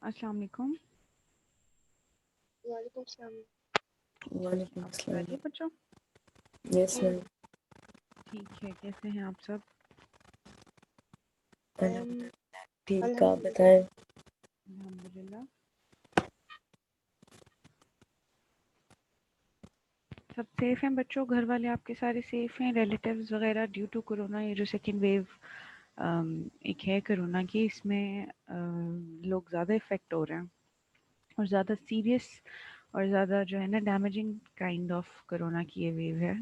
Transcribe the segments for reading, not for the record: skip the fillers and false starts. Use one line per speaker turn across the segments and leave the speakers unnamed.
अस्सलाम वालेकुम।
वालेकुम सलाम।
वालेकुम
आप
अस्सलाम।
खैरियत बच्चों?
Yes
ji
ma'am.
ठीक है, कैसे हैं आप सब?
मैम,
ठीक, आप
अल्हम्दुलिल्लाह।
बताएं।
अल्हम्दुलिल्लाह। सब सेफ हैं बच्चों? घर वाले आपके सारे सेफ हैं? रिलेटिव्स वगैरह ड्यू टू कोरोना, ये जो सेकेंड वेव एक है कोरोना की, इसमें लोग ज़्यादा इफ़ेक्ट हो रहे हैं और ज़्यादा सीरियस और ज़्यादा जो है ना डैमेजिंग काइंड ऑफ कोरोना की ये वेव है।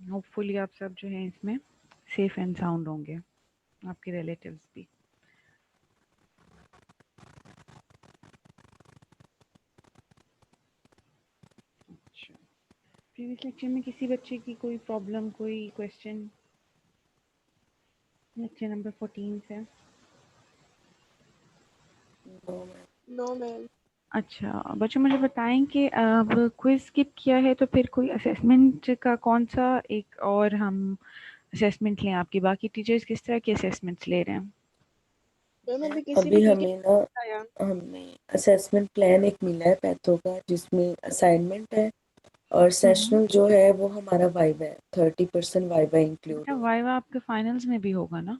होपफुली आप सब जो हैं इसमें सेफ एंड साउंड होंगे, आपके रिलेटिव्स भी। अच्छा, प्रीवियस लेक्चर में किसी बच्चे की कोई प्रॉब्लम, कोई क्वेश्चन? लेक्चर नंबर 14 से।
No ma'am.
अच्छा बच्चों, मुझे बताएं कि अब क्विज स्किप किया है तो फिर कोई असेसमेंट का कौन सा एक और हम असेसमेंट लें? आपकी बाकी टीचर्स किस तरह के असेसमेंट्स ले रहे हैं?
मैम अभी किसी भी
अभी
टीचर
हमें ना
ने आया।
हमें असेसमेंट प्लान एक मिला है पैथो का, जिसमें असाइनमेंट है और सेशनल जो है वो हमारा वाइवा है। 30% वाइवा इंक्लूड
बेटा
है।
वाइवा आपके फाइनल्स में भी होगा ना?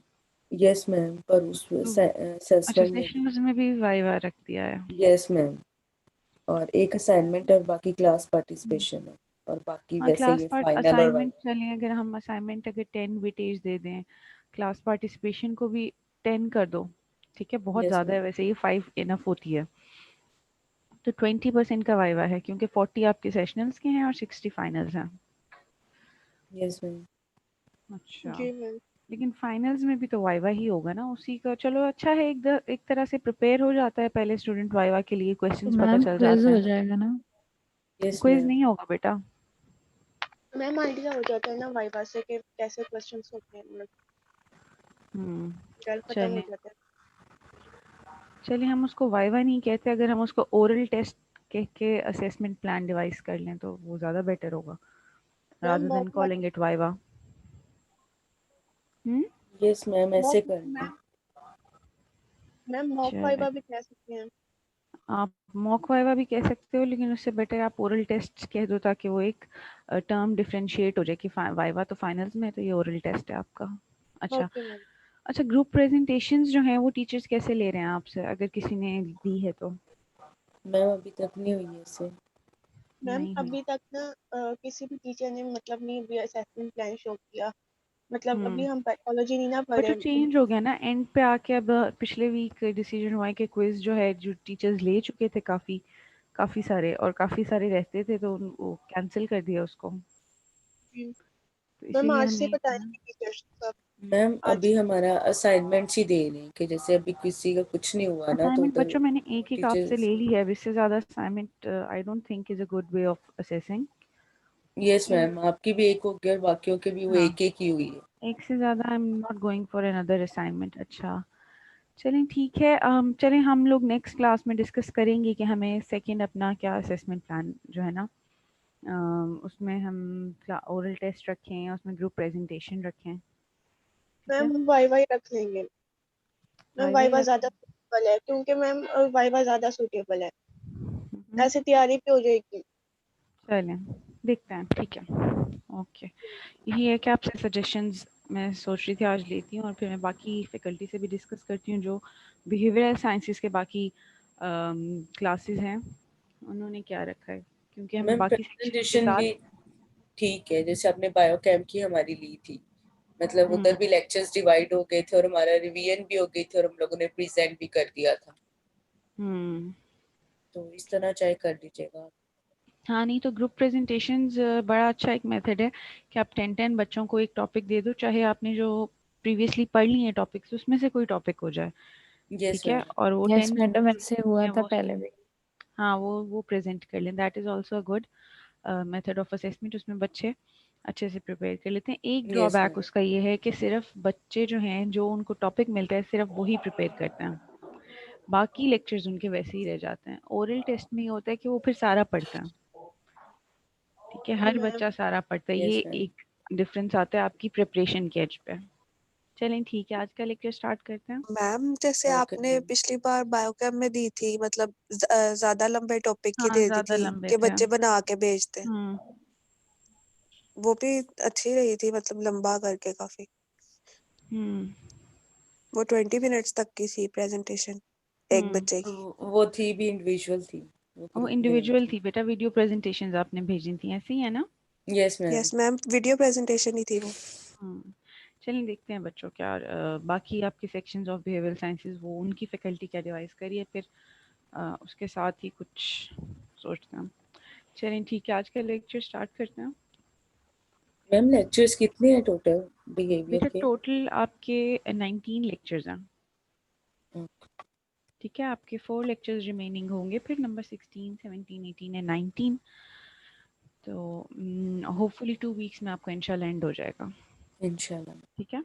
यस मैम, पर उस
तो अच्छा,
सेशनल में भी।
सेशंस में भी वाइवा रख दिया है।
यस मैम, और एक असाइनमेंट और बाकी क्लास पार्टिसिपेशन है, और बाकी
हाँ,
वैसे
क्लास
ये
पार्ट
फाइनल और
असाइनमेंट
वाइवा।
चलें, अगर हम असाइनमेंट अगर 10 वेटेज दे दें, क्लास पार्टिसिपेशन को भी 10 कर दो, ठीक है? बहुत
यस
ज़्यादा
मैम।
है वैसे, ये 5 इनफ होती है। तो 20% का वाइवा है, क्योंकि 40 आपके सेशनल्स के हैं और 60 फाइनल्स हैं।
Yes ma'am.
अच्छा,
जी मैम।
लेकिन फाइनल्स में भी तो वाइवा ही होगा ना उसी का? चलो अच्छा है, एक तरह से प्रिपेयर हो जाता है पहले स्टूडेंट, वाइवा के लिए
तो
क्वेश्चंस पता
मैम
चल
क्विज
जाते
हो
हैं।
जाएगा ना?
Yes
quiz
ma'am.
नहीं होगा बेटा।
मैम आइडिया हो जाता है ना वाइवा से कि कैसे क्वेश्चंस होते हैं, मतलब डर खत्म हो
चलें,
जाता है।
चलिए हम उसको वाइवा नहीं कहते, अगर हम उसको ओरल टेस्ट कह के असेसमेंट प्लान डिवाइस कर लें तो वो ज़्यादा बेटर होगा,
ma'am
rather than
mock
calling it viva. Hmm.
Yes ma'am, ऐसे
मॉक
करना है।
मैम मॉक
चले,
वाइवा भी कह सकते हैं।
आप मॉक वाइवा भी कह सकते हो, लेकिन उससे बेटर आप ओरल टेस्ट कह दो, ताकि वो एक टर्म डिफरेंशिएट हो जाए कि वाइवा तो फाइनल्स में है, तो ये ओरल टेस्ट है आपका। अच्छा।
Okay ma'am.
अच्छा, ग्रुप प्रेजेंटेशंस जो हैं वो टीचर्स कैसे ले रहे हैं आपसे, अगर किसी ने दी है तो?
मैम अभी तक नहीं हुई है इससे।
मैम
नहीं हुई।
अभी तक ना किसी भी टीचर ने मतलब नहीं भी असेसमेंट प्लान शो किया। मतलब अभी
हम्म।
हम पैथोलॉजी नहीं ना
बट वो
पढ़े।
चेंज हो गया ना एंड पे आके, अब पिछले वीक डिसीजन हुआ है कि क्विज जो है, जो टीचर्स ले चुके थे काफ़ी काफ़ी सारे, और काफ़ी सारे रहते थे, तो वो कैंसिल कर दिया उसको, तो
मैम
इसीलिए
आज
हम
से
नहीं कर रहे।
बताएंगे टीचर्स सब।
मैम
आज।
अभी हमारा असाइनमेंट्स ही दे रहे हैं, कि जैसे अभी किसी का कुछ नहीं हुआ ना, तो
असाइनमेंट
उधर
बच्चों मैंने एक एक आपसे
टीचर्स।
ले ली है, अब इससे ज़्यादा assignment I don't think is a good way of assessing.
Yes
ji
ma'am, आपकी भी एक हो गई और बाकियों की भी वो
हाँ,
एक एक ही हुई है।
एक से ज़्यादा I am not going for another assignment. अच्छा, चलें ठीक है। चलें हम लोग नेक्स्ट क्लास में डिस्कस करेंगे कि हमें सेकंड अपना क्या असेसमेंट प्लान जो है ना, उसमें हम ओरल टेस्ट रखें, उसमें ग्रुप प्रेजेंटेशन रखें, ठीक
मैम
है?
हम वाइवा ही रख लेंगे। मैम
वाइवा ही
वाइवा
रखें।
ज्यादा सूटेबल है, क्योंकि मैम वाइवा ज्यादा सूटेबल है।
हम्म,
ऐसे तैयारी भी हो जाएगी।
चलें देखते हैं, ठीक है। ओके, यही है कि आपसे सजेशंस मैं सोच रही थी आज लेती हूँ, और फिर मैं बाकी फैकल्टी से भी डिस्कस करती हूँ जो बिहेवियरल साइंसेस के बाकी क्लासेस हैं, उन्होंने क्या रखा है, क्योंकि हम
मैम
बाकी सेक्शंस के
प्रेजेंटेशन
साथ।
भी ठीक है, जैसे आपने बायोकेम की हमारी ली थी, मतलब
हम्म।
उधर भी लेक्चर्स डिवाइड हो गए थे और हमारा रिवीजन भी हो गई थी और हम लोगों ने प्रेजेंट भी कर दिया था।
हम्म।
तो इस तरह चाहे कर दीजिएगा।
हाँ, नहीं तो ग्रुप प्रेजेंटेशंस बड़ा अच्छा एक मेथड है कि आप 10-10 बच्चों को एक टॉपिक दे दो, चाहे आपने जो प्रीवियसली पढ़ लिए हैं टॉपिक्स उसमें से कोई टॉपिक हो जाए,
यस
ठीक है?
मैम।
और वो
यस
10
मैडम,
स्टूडेंट्स
ऐसे हुआ
हैं
था
वो,
पहले भी।
हाँ वो प्रेजेंट कर लें, that is also a good method of assessment. उसमें बच्चे अच्छे से प्रिपेयर कर लेते हैं। एक
यस
ड्रॉबैक
मैम।
उसका ये है कि सिर्फ बच्चे जो हैं, जो उनको टॉपिक मिलता है सिर्फ वही प्रिपेयर करते हैं, बाकी लेक्चर्स उनके वैसे ही रह जाते हैं। ओरल टेस्ट में ये होता है कि वो फिर सारा पढ़ता है, ठीक है?
जी
हर
मैम।
बच्चा सारा पढ़ता है, ये
यस मैम।
एक डिफरेंस आता है आपकी प्रिपरेशन के एज पे। चलें ठीक है, आज का लेक्चर स्टार्ट करते हैं।
मैम जैसे
ओके
आपने
मैम।
पिछली बार बायोकेम में दी थी, मतलब ज्यादा लंबे टॉपिक की
हाँ,
दे दी
ज़्यादा
थी
लंबे
कि
थे।
बच्चे बना के भेजते,
हम्म,
वो भी अच्छी रही थी, मतलब लंबा करके काफी। वो 20 मिनट्स तक की थी प्रेजेंटेशन एक बच्चे की।
वो थी भी इंडिविजुअल थी, वो
वो
ग्रुप में नहीं
इंडिविजुअल
थी।
थी बेटा, वीडियो प्रेजेंटेशंस आपने भेजी थी, ऐसे ही है ना?
Yes ma'am.
Yes ma'am, video presentation ही थी वो।
चलिए देखते हैं बच्चों क्या बाकी आपके सेक्शंस ऑफ बिहेवियरल साइंसेस वो उनकी फैकल्टी क्या डिवाइस करिए, फिर उसके साथ ही कुछ सोचते हैं। चलिए ठीक है, आज का लेक्चर स्टार्ट करते हैं।
मैम लेक्चर्स कितने हैं टोटल बिहेवियर
बेटा
के?
टोटल आपके 19 लेक्चर्स हैं। ठीक है, आपके 4 लेक्चर्स रिमेनिंग होंगे, फिर नंबर 16, 17, 18 एंड 19। तो होपफुली 2 वीक्स में आपका इंशाल्लाह एंड हो जाएगा।
इंशाल्लाह।
ठीक है,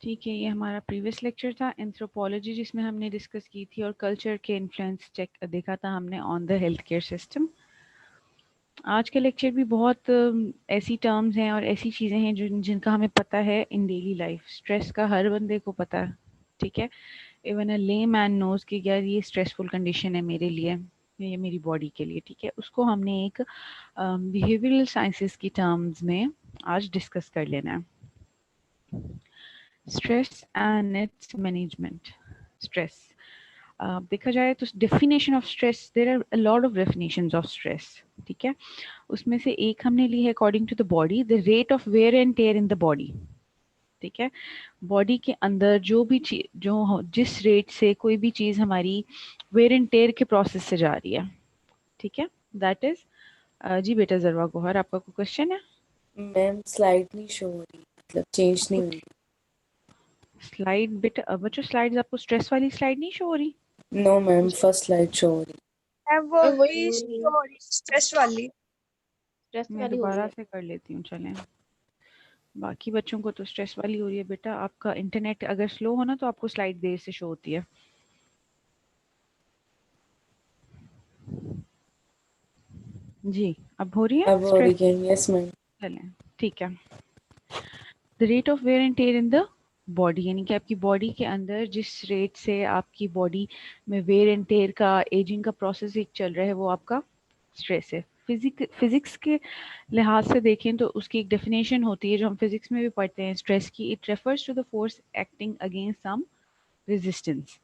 ठीक है। ये हमारा प्रीवियस लेक्चर था एंथ्रोपोलॉजी, जिसमें हमने डिस्कस की थी और कल्चर के इन्फ्लुएंस चेक देखा था हमने on the health care system. आज के लेक्चर भी बहुत ऐसी टर्म्स हैं और ऐसी चीज़ें हैं जिनका हमें पता है इन डेली लाइफ। स्ट्रेस का हर बंदे को पता है, ठीक है। इवन अ ले मैन नोज कि यार ये स्ट्रेसफुल कंडीशन है मेरे लिए, ये मेरी बॉडी के लिए, ठीक है। उसको हमने एक बिहेवियरल साइंसेस की टर्म्स में आज डिस्कस कर लेना है। Stress and its management. Stress देखा जाए तो definition of stress, there are a lot of definitions of stress, ठीक है। उसमें से एक हमने ली है according to the body, the rate of wear and tear in the body, ठीक है। बॉडी के अंदर जो भी चीज जिस रेट से कोई भी चीज हमारी वेयर एंड टेयर के प्रोसेस से जा रही है, ठीक है, दैट इज जी बेटा जरवा गोहर, आपका कोई क्वेश्चन है?
मैम स्लाइड नहीं शो हो रही, मतलब चेंज नहीं हो रही।
स्लाइड बेटा, बच्चों स्लाइड्स आपको स्ट्रेस वाली स्लाइड नहीं शो हो रही?
No ma'am, first slide show हो रही।
वो
वही
भी स्ट्रेस वाली
मैं
हो रही
दोबारा
है।
से कर लेती हूँ, चलें। बाकी बच्चों को तो स्ट्रेस वाली हो रही है बेटा। आपका इंटरनेट अगर स्लो हो ना तो आपको स्लाइड देर से शो होती है। जी, अब हो रही है
अब हो रही
स्ट्रेस?
है, यस मैम।
चलें ठीक है। The rate of wear and tear in the body, यानी कि आपकी बॉडी के अंदर जिस रेट से आपकी बॉडी में वेयर एंड टेयर का, एजिंग का प्रोसेस एक चल रहा है, वो आपका स्ट्रेस है। फिजिक्स के लिहाज से देखें तो उसकी एक डेफिनेशन होती है जो हम फिजिक्स में भी पढ़ते हैं स्ट्रेस की। It refers to the force acting against some resistance,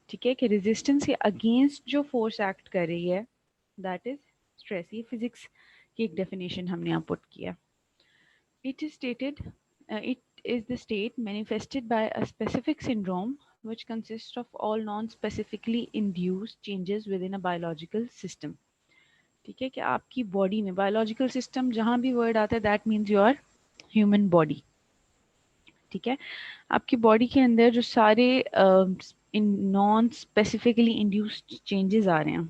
ठीक है, कि रेजिस्टेंस के अगेंस्ट जो फोर्स एक्ट कर रही है, दैट इज स्ट्रेस। ये फिजिक्स की एक डेफिनेशन हमने यहाँ पुट किया। It is stated, it is the state manifested by a specific syndrome which consists of all non-specifically induced changes within a biological system. ठीक है, कि आपकी बॉडी में बायोलॉजिकल सिस्टम जहां भी वर्ड आता है that means your human body, ठीक है। आपकी बॉडी के अंदर जो सारे नॉन स्पेसिफिकली इंड्यूस्ड चेंजेस आ रहे हैं,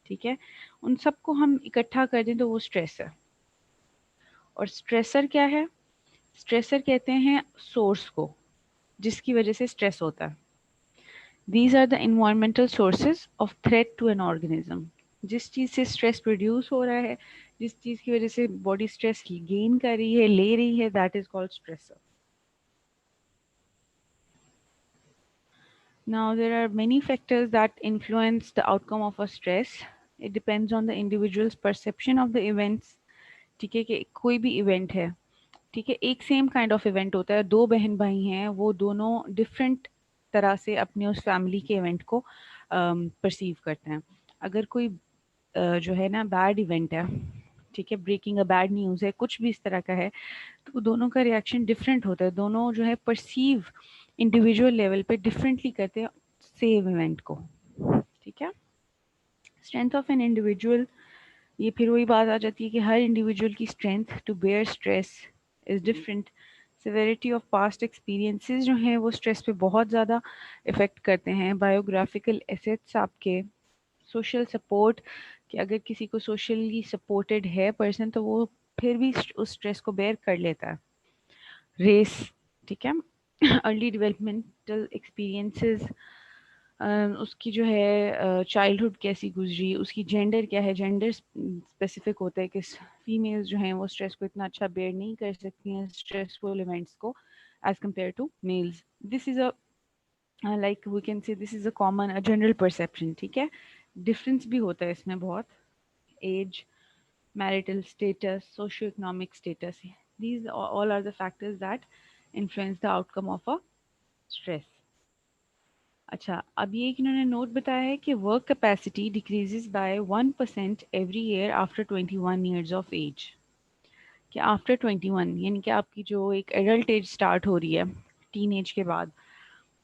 ठीक है, उन सबको हम इकट्ठा कर दें तो वो स्ट्रेस है। और स्ट्रेसर क्या है? स्ट्रेसर कहते हैं सोर्स को जिसकी वजह से स्ट्रेस होता है। These are the environmental sources of threat to an organism. जिस चीज़ से स्ट्रेस प्रोड्यूस हो रहा है, जिस चीज़ की वजह से बॉडी स्ट्रेस गेन कर रही है, ले रही है, that is called stressor. Now, there are many factors that influence the outcome of a stress. It depends on the individual's perception of the events. ठीक है, कि कोई भी इवेंट है, ठीक है, एक सेम काइंड ऑफ इवेंट होता है, दो बहन भाई हैं, वो दोनों डिफरेंट तरह से अपने उस फैमिली के इवेंट को परसीव करते हैं। अगर कोई जो है ना बैड इवेंट है, ठीक है, ब्रेकिंग अ बैड न्यूज़ है, कुछ भी इस तरह का है, तो दोनों का रिएक्शन डिफरेंट होता है। दोनों जो है परसीव इंडिविजुअल लेवल पे डिफरेंटली करते हैं सेम इवेंट को, ठीक है। स्ट्रेंथ ऑफ एन इंडिविजुअल, ये फिर वही बात आ जाती है कि हर इंडिविजुअल की strength to bear stress is different. Severity of past experiences जो हैं वो स्ट्रेस पे बहुत ज़्यादा इफ़ेक्ट करते हैं। बायोग्राफिकल एसेट्स आपके, सोशल सपोर्ट, कि अगर किसी को सोशली सपोर्टेड है पर्सन तो वो फिर भी उस स्ट्रेस को बेयर कर लेता है। रेस, ठीक है, अर्ली डेवलपमेंटल एक्सपीरियंसेस, उसकी जो है चाइल्डहुड कैसी गुजरी, उसकी जेंडर क्या है, जेंडर स्पेसिफिक होता है कि फीमेल्स जो हैं वो स्ट्रेस को इतना अच्छा बेयर नहीं कर सकती हैं, स्ट्रेसफुल इवेंट्स को, as compare to males. This is a like we can say this is a common a general perception. ठीक है, डिफरेंस भी होता है इसमें बहुत. Age, marital status, socio-economic status. These all are the factors that influence the outcome of a stress. अच्छा, अब ये एक इन्होंने नोट बताया है कि work capacity decreases by 1% every year after 21 years of age. कि आफ्टर 21 यानी कि आपकी जो एक एडल्ट एज स्टार्ट हो रही है टीन एज के बाद,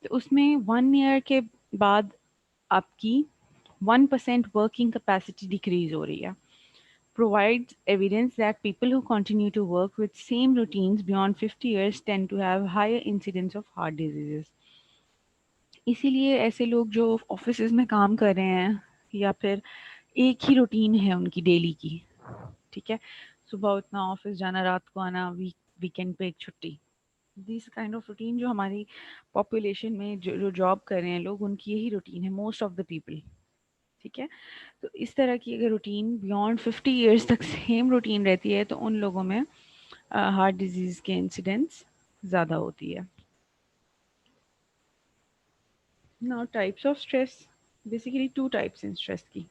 तो उसमें 1 ईयर के बाद आपकी 1% वर्किंग कैपेसिटी डिक्रीज हो रही है. Provides evidence that people who continue to work with same routines beyond 50 years tend to have higher incidence of heart diseases. इसीलिए ऐसे लोग जो ऑफिस में काम कर रहे हैं या फिर एक ही रूटीन है उनकी डेली की, ठीक है, सुबह उठना, ऑफिस जाना, रात को आना, वीकेंड पे एक छुट्टी, दिस काइंड ऑफ रूटीन जो हमारी पॉपुलेशन में जो जॉब कर रहे हैं लोग, उनकी यही रूटीन है, मोस्ट ऑफ द पीपल. ठीक है, तो इस तरह की अगर रूटीन बियॉन्ड 50 इयर्स तक सेम रूटीन रहती है तो उन लोगों में हार्ट डिजीज़ के इंसिडेंस ज़्यादा होती है. Now types of stress, basically two types in stress की.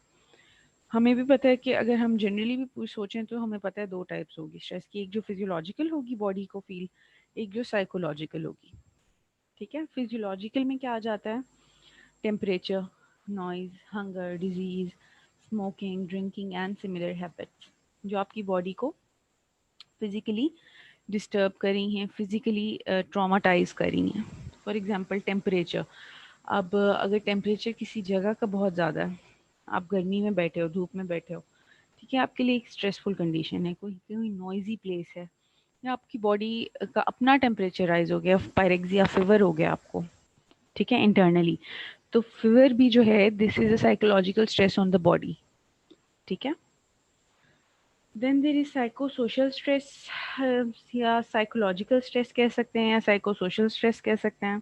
हमें भी पता है कि अगर हम जनरली भी पूछ सोचें तो हमें पता है दो टाइप्स होगी स्ट्रेस की. एक जो फिजियोलॉजिकल होगी बॉडी को फील, एक जो साइकोलॉजिकल होगी. ठीक है, फिजियोलॉजिकल में क्या आ जाता है? Temperature, noise, hunger, disease, smoking, drinking and similar habits जो आपकी बॉडी को फिजिकली डिस्टर्ब कर रही हैं, फिजिकली ट्रॉमाटाइज कर रही हैं. For example temperature. अब अगर टेम्परेचर किसी जगह का बहुत ज़्यादा है, आप गर्मी में बैठे हो, धूप में बैठे हो, ठीक है, आपके लिए एक स्ट्रेसफुल कंडीशन है. कोई कोई नॉइजी प्लेस है या आपकी बॉडी का अपना टेम्परेचर राइज हो गया, पायरेक्सिया फीवर हो गया आपको, ठीक है, इंटरनली, तो फीवर भी जो है this is a psychological stress on the body. ठीक है, then there is psycho social stress, या साइकोलॉजिकल स्ट्रेस कह सकते हैं या साइको सोशल स्ट्रेस कह सकते हैं.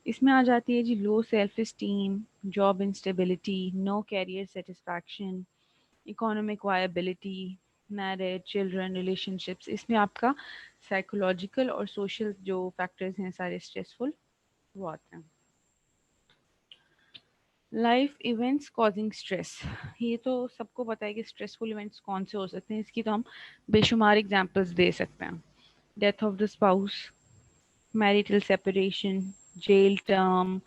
इसमें आ जाती है जी low self esteem, job instability, no career satisfaction, economic viability, marriage, children, relationships. इसमें आपका साइकोलॉजिकल और सोशल जो फैक्टर्स हैं सारे स्ट्रेसफुल वो आते हैं. लाइफ इवेंट्स कॉजिंग स्ट्रेस, ये तो सबको पता है कि स्ट्रेसफुल इवेंट्स कौन से हो सकते हैं. इसकी तो हम बेशुमार एग्जांपल्स दे सकते हैं. Death of the spouse, marital separation, jail term,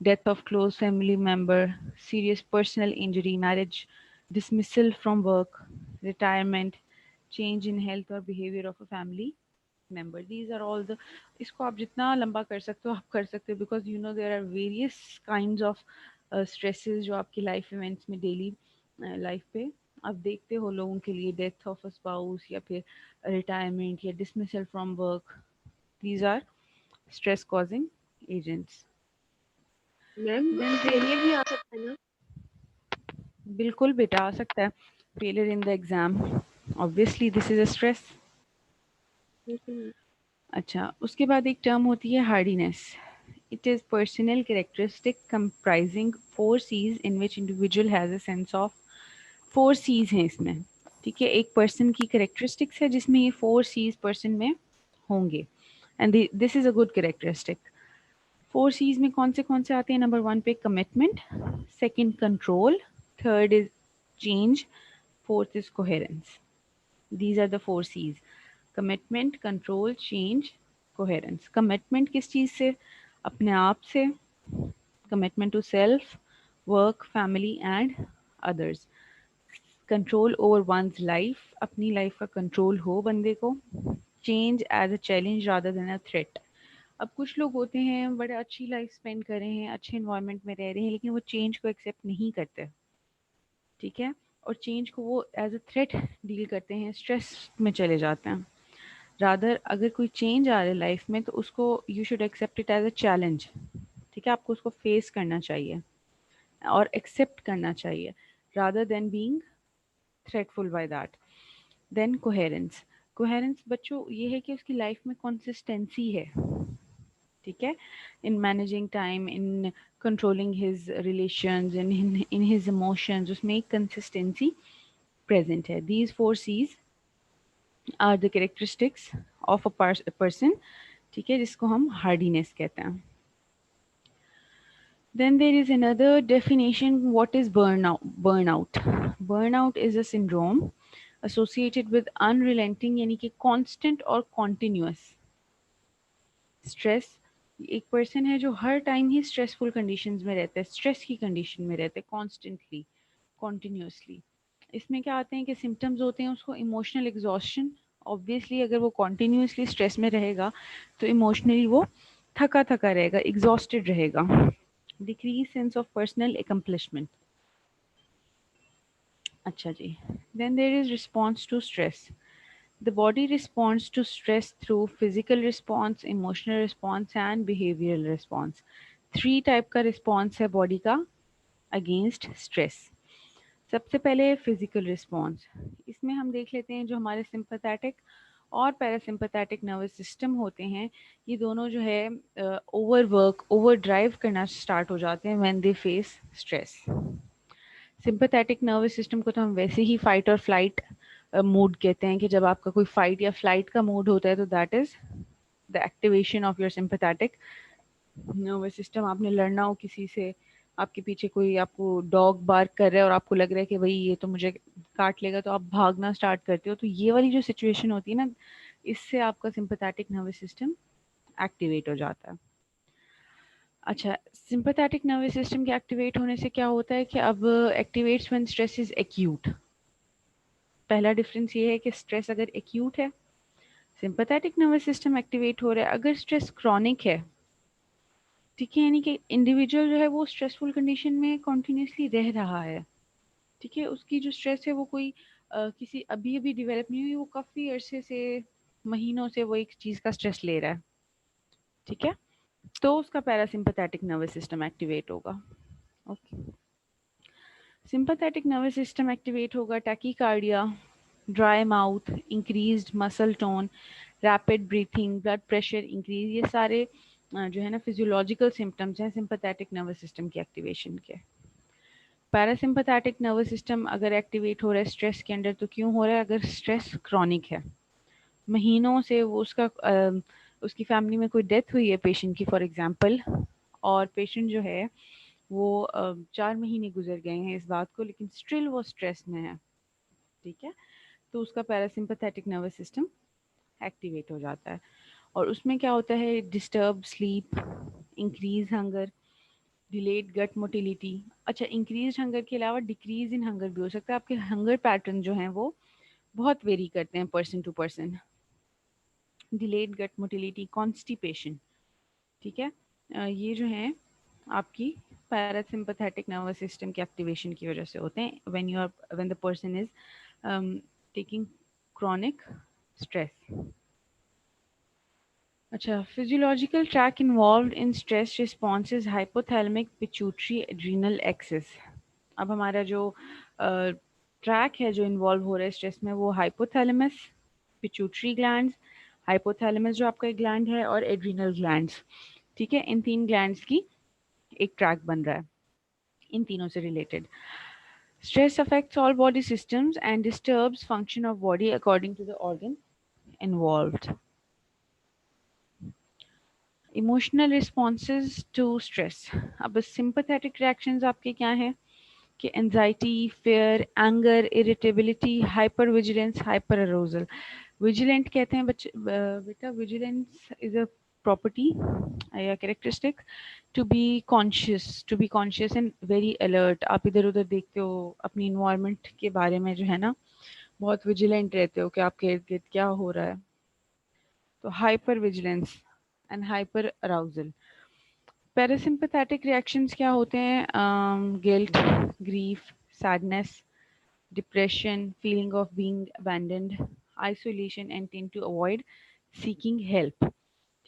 death of close family member, serious personal injury, marriage, dismissal from work, retirement, change in health or behavior of a family member. These are all the, इसको आप जितना लंबा कर सकते हो आप कर सकते हो, because you know there are various kinds of stresses जो आपकी लाइफ इवेंट्स में डेली लाइफ पे आप देखते हो लोगों के लिए. डेथ ऑफ अ स्पाउस या फिर रिटायरमेंट या dismissal from work, these are stress causing agents.
Ma'am
Then
failure भी आ सकता है ना?
बिल्कुल बेटा आ सकता है. Failure in the exam, obviously this is a stress.
Hmm,
अच्छा, उसके बाद एक टर्म होती है hardiness. It is personal characteristic comprising 4 C's in which individual has a sense of. 4 C's हैं इसमें, ठीक है, एक पर्सन की कैरेक्टरिस्टिक्स है जिसमें ये 4 C's पर्सन में होंगे, and this is a good characteristic. 4 C's में कौन से आते हैं? नंबर 1 पे commitment, second control, third is change, fourth is coherence. These are the 4 C's: commitment, control, change, coherence. Commitment किस चीज़ से? अपने आप से. Commitment to self, work, family and others. Control over one's life, अपनी लाइफ का control हो बंदे को. Change as a challenge rather than a threat. अब कुछ लोग होते हैं बड़े अच्छी लाइफ स्पेंड कर रहे हैं, अच्छे इन्वायरमेंट में रह रहे हैं, लेकिन वो चेंज को एक्सेप्ट नहीं करते. ठीक है, और चेंज को वो एज अ थ्रेट डील करते हैं, स्ट्रेस में चले जाते हैं. रादर अगर कोई चेंज आ रहा है लाइफ में तो उसको you should accept it as a challenge. ठीक है, आपको उसको फेस करना चाहिए और एक्सेप्ट करना चाहिए rather than being threatful by that. Then coherence. Coherence बच्चों ये है कि उसकी लाइफ में कंसिस्टेंसी है. ठीक है, in managing time, in controlling his relations, in his emotions, उसमें एक कंसिस्टेंसी प्रेजेंट है. These 4 C's are the characteristics of a person, ठीक है, जिसको हम हार्डीनेस कहते हैं. Then there is another definition. What is burnout? Burnout is a syndrome associated with unrelenting यानी कि constant और continuous stress. एक पर्सन है जो हर टाइम ही स्ट्रेसफुल कंडीशंस में रहता है, स्ट्रेस की कंडीशन में रहता है, कॉन्स्टेंटली, कॉन्टिन्यूसली. इसमें क्या आते हैं कि सिम्टम्स होते हैं उसको इमोशनल एग्जॉस्शन. ऑब्वियसली अगर वो कॉन्टिन्यूसली स्ट्रेस में रहेगा तो इमोशनली वो थका थका रहेगा, एग्जॉस्टेड रहेगा. Decrease sense of personal accomplishment. अच्छा जी. Then there is response to stress. The body responds to stress through physical response, emotional response and behavioral response. 3 type का रिस्पॉन्स है बॉडी का अगेंस्ट स्ट्रेस. सबसे पहले फिजिकल रिस्पॉन्स. इसमें हम देख लेते हैं जो हमारे सिंपैथेटिक और पैरासिम्पैथेटिक नर्वस सिस्टम होते हैं, ये दोनों जो है ओवर वर्क, ओवर ड्राइव करना स्टार्ट हो जाते हैं when they face stress. Sympathetic nervous system को तो हम वैसे ही फाइट और फ्लाइट मोड कहते हैं कि जब आपका कोई फाइट या फ्लाइट का मोड होता है तो that is the activation of your sympathetic nervous system. आपने लड़ना हो किसी से, आपके पीछे कोई आपको डॉग बार्क कर रहा है और आपको लग रहा है कि भाई ये तो मुझे काट लेगा, तो आप भागना स्टार्ट करते हो. तो ये वाली जो सिचुएशन होती है ना, इससे आपका सिंपैथेटिक नर्वस सिस्टम एक्टिवेट हो जाता है. अच्छा, सिंपैथेटिक नर्वस सिस्टम के एक्टिवेट होने से क्या होता है कि अब activates when stress is acute. पहला डिफरेंस ये है कि स्ट्रेस अगर एक्यूट है, सिंपैथेटिक नर्वस सिस्टम एक्टिवेट हो रहा है. अगर स्ट्रेस क्रॉनिक है, ठीक है, यानी कि इंडिविजुअल जो है वो स्ट्रेसफुल कंडीशन में कॉन्टिन्यूसली रह रहा है, ठीक है, उसकी जो स्ट्रेस है वो कोई किसी अभी अभी डेवलप नहीं हुई, वो काफ़ी अरसे से, महीनों से वो एक चीज़ का स्ट्रेस ले रहा है, ठीक है, तो उसका पैरासिम्पैथेटिक नर्वस सिस्टम एक्टिवेट होगा. Okay. Sympathetic nervous system activate होगा tachycardia, dry mouth, increased muscle tone, rapid breathing, blood pressure increase. ये सारे जो है ना फिजियोलॉजिकल सिम्टम्स हैं सिंपैथेटिक नर्वस सिस्टम की एक्टिवेशन के. पैरासिम्पैथेटिक नर्वस सिस्टम अगर एक्टिवेट हो रहा है स्ट्रेस के अंडर तो क्यों हो रहा है? अगर स्ट्रेस क्रॉनिक है, महीनों से वो उसकी फैमिली में कोई डेथ हुई है पेशेंट की फॉर एग्जांपल, और पेशेंट जो है वो 4 महीने गुजर गए हैं इस बात को, लेकिन स्टिल वो स्ट्रेस में है, ठीक है, तो उसका पैरासिम्पैथेटिक नर्वस सिस्टम एक्टिवेट हो जाता है. और उसमें क्या होता है? Disturb sleep, increase hunger, delayed gut motility. अच्छा, इंक्रीज हंगर के अलावा डिक्रीज इन हंगर भी हो सकता है. आपके हंगर पैटर्न जो हैं वो बहुत वेरी करते हैं person to person. Delayed gut motility, constipation, ठीक है, ये जो हैं आपकी पैरासिम्पैथेटिक नर्वस सिस्टम के एक्टिवेशन की वजह से होते हैं when the person is taking chronic stress. अच्छा, physiological track involved in stress response is hypothalamic pituitary adrenal axis. अब हमारा जो ट्रैक है जो इन्वॉल्व हो रहा है स्ट्रेस में वो हाइपोथैलेमस, पिट्यूटरी ग्लैंड्स, हाइपोथैलेमस जो आपका ग्लैंड है, और एड्रीनल ग्लैंड्स, ठीक है, इन 3 ग्लैंड्स की एक ट्रैक बन रहा है इन तीनों से related. Stress affects all body systems and disturbs function of body according to the organ involved. Emotional responses to stress. अब sympathetic reactions आपके क्या हैं कि anxiety, fear, anger, irritability, hypervigilance, hyperarousal. Vigilant कहते हैं बेटा, vigilance is a property या characteristic to be conscious and very alert. आप इधर उधर देखते हो, अपनी environment के बारे में जो है ना बहुत विजिलेंट रहते हो कि आपके इर्द गिर्द क्या हो रहा है. तो hypervigilance and hyperarousal. Parasympathetic reactions क्या होते हैं? Guilt, grief, sadness, depression, feeling of being abandoned, isolation and tend to avoid seeking help,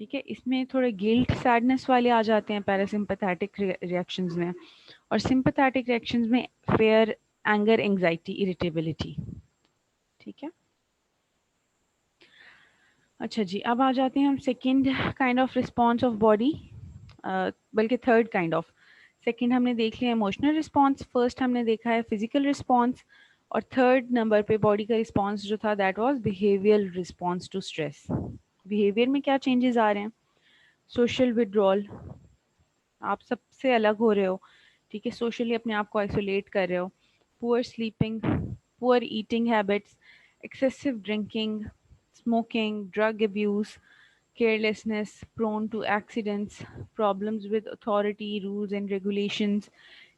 ठीक है. इसमें थोड़े गिल्ट, सैडनेस वाले आ जाते हैं पैरासिम्पैथेटिक रिएक्शंस में, और सिंपैथेटिक रिएक्शंस में फेयर, एंगर, एंग्जाइटी, इरिटेबिलिटी, ठीक है. अच्छा जी, अब आ जाते हैं हम second kind of response of body, बल्कि थर्ड काइंड ऑफ। सेकंड हमने देख लिया इमोशनल रिस्पॉन्स, फर्स्ट हमने देखा है फिजिकल रिस्पॉन्स, और थर्ड नंबर पे बॉडी का रिस्पॉन्स जो था that was behavioural response to stress. Behaviour में क्या चेंजेस आ रहे हैं? सोशल विड्रॉल, आप सबसे अलग हो रहे हो, ठीक है, सोशली अपने आप को आइसोलेट कर रहे हो। Poor sleeping, poor eating habits, excessive drinking, smoking, drug abuse, carelessness, prone to accidents, problems with authority, rules and regulations,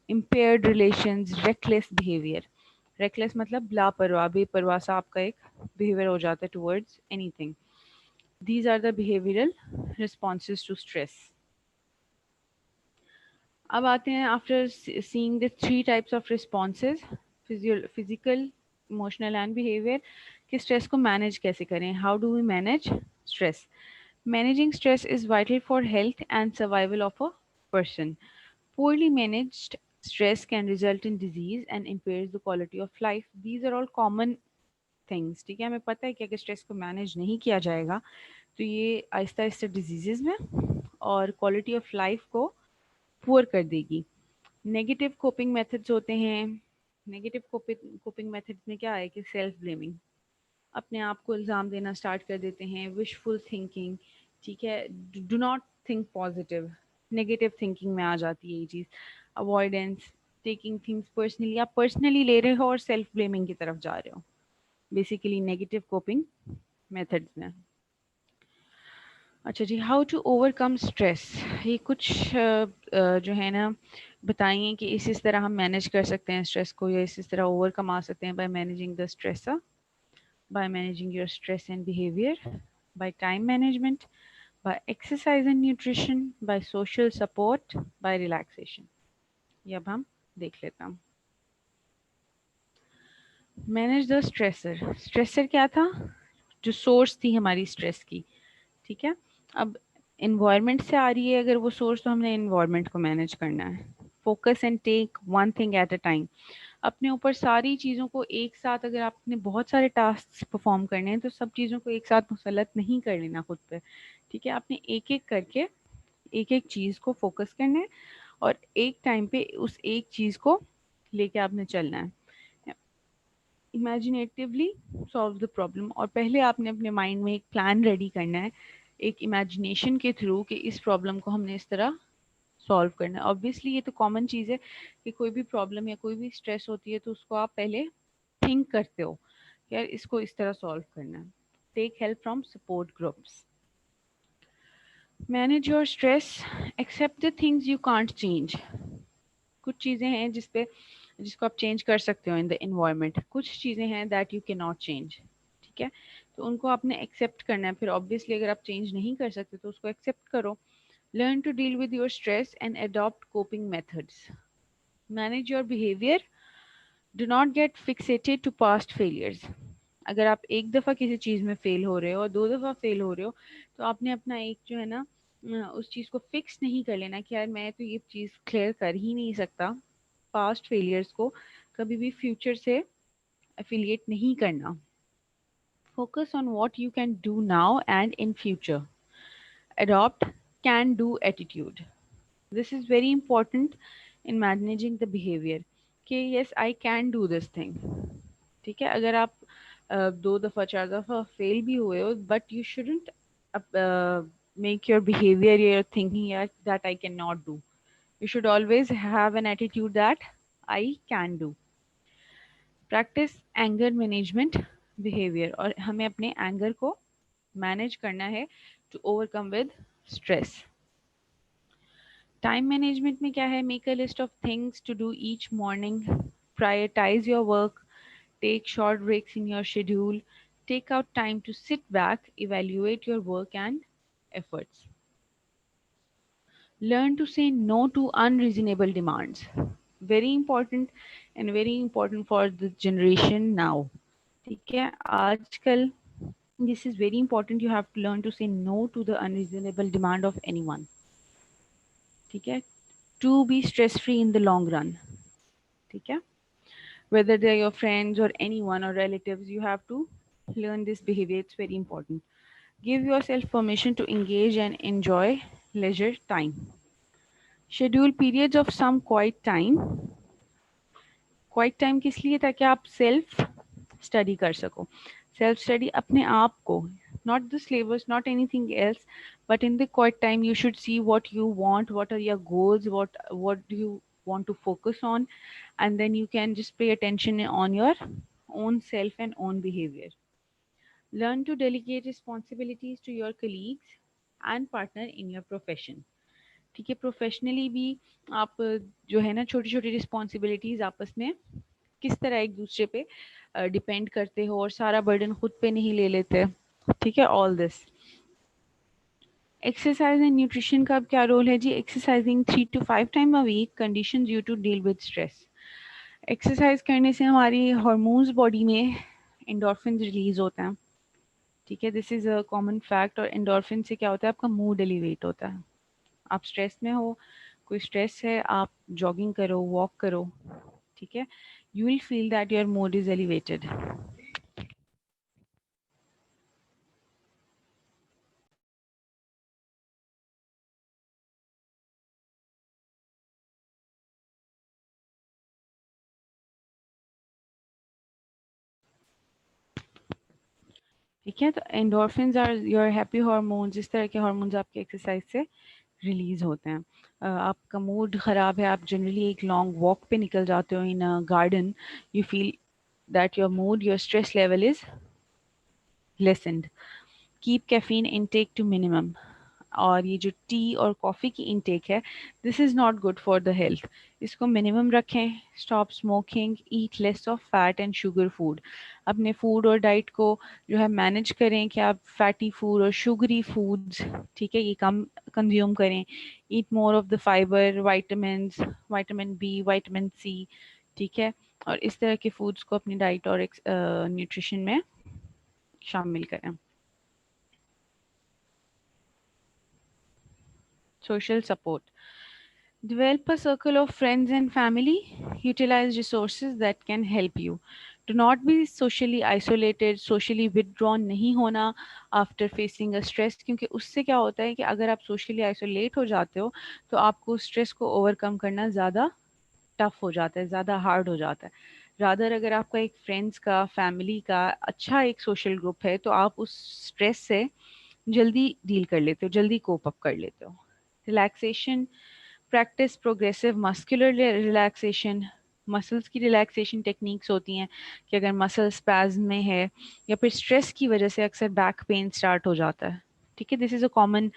impaired relations, reckless behavior. Reckless मतलब लापरवाह, बेपरवाह सा आपका एक behavior हो जाता है towards anything. These are the behavioral responses to stress. अब आते हैं after seeing the three types of responses, physical, emotional and behavior, कि stress को manage कैसे करें? How do we manage stress? Managing stress is vital for health and survival of a person. Poorly managed stress can result in disease and impairs the quality of life. These are all common things. ठीक है, हमें पता है कि अगर stress को manage नहीं किया जाएगा तो ये आहिस्ता आहिस्ता डिजीजेज में और क्वालिटी ऑफ लाइफ को पुअर कर देगी। नेगेटिव कोपिंग मेथड्स होते हैं। नेगेटिव कोपिंग मेथड्स में क्या है कि सेल्फ ब्लेमिंग, अपने आप को इल्ज़ाम देना स्टार्ट कर देते हैं। विशफुल थिंकिंग, ठीक है, do not think positive, negative thinking में आ जाती है ये चीज़। अवॉइडेंस, टेकिंग थिंग्स पर्सनली, आप पर्सनली ले रहे हो और सेल्फ ब्लेमिंग की तरफ जा रहे हो, बेसिकली नेगेटिव कोपिंग मेथड्स में। अच्छा जी, हाउ टू ओवरकम स्ट्रेस, ये कुछ जो है ना बताइए कि इस तरह हम मैनेज कर सकते हैं स्ट्रेस को, या इस तरह ओवरकम आ सकते हैं by managing the stress, by managing your stress and behavior, by time management, by exercise and nutrition, by social support, by relaxation. ये अब हम देख लेते हैं। मैनेज द स्ट्रेसर, स्ट्रेसर क्या था? जो सोर्स थी हमारी स्ट्रेस की, ठीक है। अब इन्वायरमेंट से आ रही है अगर वो सोर्स, तो हमने इन्वायरमेंट को मैनेज करना है। Focus and take one thing at a time, अपने ऊपर सारी चीज़ों को एक साथ, अगर आपने बहुत सारे टास्क परफॉर्म करने हैं तो सब चीज़ों को एक साथ मुसलत नहीं कर लेना खुद पे, ठीक है। आपने एक एक करके एक एक चीज़ को फोकस करना है और एक टाइम पे उस एक चीज़ को लेके आपने चलना है। इमेजिनेटिवली सॉल्व द प्रॉब्लम, और पहले आपने अपने माइंड में एक प्लान रेडी करना है एक इमेजिनेशन के थ्रू कि इस प्रॉब्लम को हमने इस तरह सॉल्व करना है। ऑब्वियसली ये तो कॉमन चीज़ है कि कोई भी प्रॉब्लम या कोई भी स्ट्रेस होती है तो उसको आप पहले थिंक करते हो यार इसको इस तरह सॉल्व करना है। Take help from support groups. Manage your stress, accept the things you can't change. कुछ चीज़ें हैं जिसको आप चेंज कर सकते हो इन द इन्वायरमेंट, कुछ चीज़ें हैं that you can not change, ठीक है। तो उनको आपने एक्सेप्ट करना है। फिर ऑब्वियसली अगर आप चेंज नहीं कर सकते तो उसको एक्सेप्ट करो। Learn to deal with your stress and adopt coping methods. Manage your behavior. Do not get fixated to past failures. अगर आप एक दफ़ा किसी चीज़ में फेल हो रहे हो और दो दफ़ा फेल हो रहे हो तो आपने अपना एक जो है ना उस चीज़ को फिक्स नहीं कर लेना कि यार मैं तो ये चीज़ क्लियर कर ही नहीं सकता। पास्ट फेलियर्स को कभी भी फ्यूचर से एफिलिएट नहीं करना। Focus on what you can do now and in future. Adopt can do attitude. This is very important in managing the behavior कि yes I can do this thing, ठीक है। अगर आप दो दफ़ा चार दफ़ा फेल भी हुए हो but you shouldn't make your behavior your thinking that I cannot do. You should always have an attitude that I can do. Practice anger management behavior, और हमें अपने एंगर को मैनेज करना है to overcome with stress. Time management में क्या है? Make a list of things to do each morning, prioritise your work, take short breaks in your schedule, take out time to sit back, evaluate your work and efforts. Learn to say no to unreasonable demands. Very important and very important for the generation now. ठीक है, आजकल this is very important. You have to learn to say no to the unreasonable demand of anyone. ठीक है, to be stress free in the long run, ठीक है। whether they're your friends or anyone or relatives, you have to learn this behavior. It's very important. Give yourself permission to engage and enjoy leisure time. Schedule periods of some quiet time. Quiet time किस लिए? ताकि आप self study कर सको. Self study अपने आप को, not the syllabus, not anything else, but in the quiet time you should see what you want, what are your goals, what do you want to focus on, and then you can just pay attention on your own self and own behavior. Learn to delegate responsibilities to your colleagues and partner in your profession. ठीक है, professionally भी आप जो है ना छोटी छोटी responsibilities आपस में किस तरह एक दूसरे पे डिपेंड करते हो और सारा बर्डन खुद पे नहीं ले लेते. ठीक है, all this. Exercise and nutrition का अब क्या रोल है जी? Exercising 3 to 5 time a week, condition you to deal with stress. Exercise करने से हमारी हार्मोन्स बॉडी में एंडोर्फिन रिलीज होता है. ठीक है, this is a common fact. और एंडोर्फिन से क्या होता है? आपका मूड एलिवेट होता है. आप स्ट्रेस में हो, कोई स्ट्रेस है, आप जॉगिंग करो, वॉक करो, ठीक है, you will feel that your mood is elevated. ठीक है, तो endorphins are your happy hormones. इस तरह के हार्मोन्स आपके एक्सरसाइज से रिलीज होते हैं. आपका मूड ख़राब है, आप जनरली एक लॉन्ग वॉक पे निकल जाते हो in a garden, you feel that your mood, your stress level is lessened. Keep caffeine intake to minimum. और ये जो टी और कॉफ़ी की इनटेक है, this is not good for the health. इसको मिनिमम रखें. Stop smoking, eat less of fat and sugar food. अपने food और डाइट को जो है मैनेज करें कि आप फैटी फूड और शुगरी फूड्स, ठीक है, ये कम कंज्यूम करें. Eat more of the fibre, vitamin B, vitamin C, ठीक है, और इस तरह के फूड्स को अपनी डाइट और न्यूट्रिशन में शामिल करें. Social support. Develop a circle of friends and family. Utilize resources that can help you. Do not be socially isolated, socially withdrawn नहीं होना after facing a stress, क्योंकि उससे क्या होता है कि अगर आप socially isolate हो जाते हो तो आपको stress को overcome करना ज़्यादा tough हो जाता है, ज़्यादा hard हो जाता है. रादर अगर आपका एक फ्रेंड्स का, फैमिली का अच्छा एक सोशल ग्रुप है तो आप उस स्ट्रेस से जल्दी डील कर लेते हो, जल्दी कोप अप कर लेते हो. Relaxation. Practice progressive muscular relaxation. Muscles की रिलैक्सेशन टेक्निक्स होती हैं कि अगर मसल स्पैज़म में है या फिर स्ट्रेस की वजह से अक्सर बैक पेन स्टार्ट हो जाता है. ठीक है, this is a common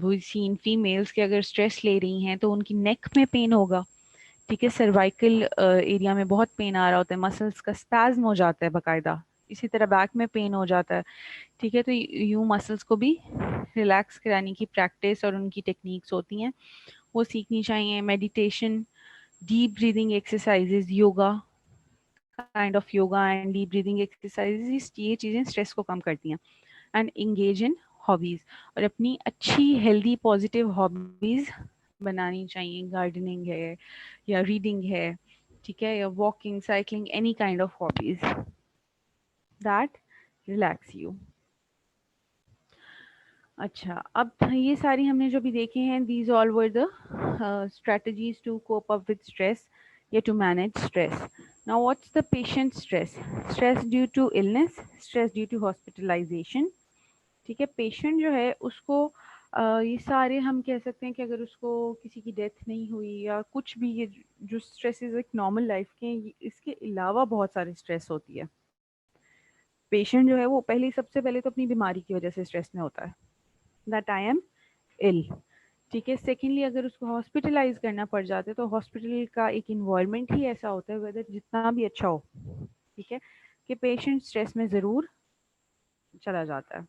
we seen females कि अगर स्ट्रेस ले रही हैं तो उनकी नेक में पेन होगा. ठीक है, सर्वाइकल एरिया में बहुत पेन आ रहा होता है, मसल्स का स्पैज़म हो जाता है बाकायदा. इसी तरह बैक में पेन हो जाता है. ठीक है, तो यूँ मसल्स को भी रिलैक्स कराने की प्रैक्टिस और उनकी टेक्निक्स होती हैं, वो सीखनी चाहिए. Meditation, deep breathing exercises, yoga, kind of yoga and deep breathing exercises, ये चीज़ें स्ट्रेस को कम करती हैं. एंड इंगेज इन हॉबीज़, और अपनी अच्छी हेल्दी पॉजिटिव हॉबीज़ बनानी चाहिए. गार्डनिंग है या रीडिंग है, ठीक है, या walking, cycling, any kind of hobbies that relax you. अच्छा, अब ये सारी हमने जो भी देखे हैं, these all were the strategies to cope up with stress या to manage stress. Now what's the patient stress? Stress due to illness, stress due to hospitalisation. ठीक है, पेशेंट जो है उसको ये सारे हम कह सकते हैं कि अगर उसको किसी की डेथ नहीं हुई या कुछ भी, ये जो स्ट्रेसेस एक नॉर्मल लाइफ के हैं, इसके अलावा बहुत सारे स्ट्रेस होती है. पेशेंट जो है वो पहले, सबसे पहले तो अपनी बीमारी की वजह से स्ट्रेस में होता है, दैट आई एम इल. ठीक है, सेकेंडली अगर उसको हॉस्पिटलाइज करना पड़ जाता है तो हॉस्पिटल का एक इन्वायरमेंट ही ऐसा होता है, वेदर जितना भी अच्छा हो, ठीक है, कि पेशेंट स्ट्रेस में ज़रूर चला जाता है.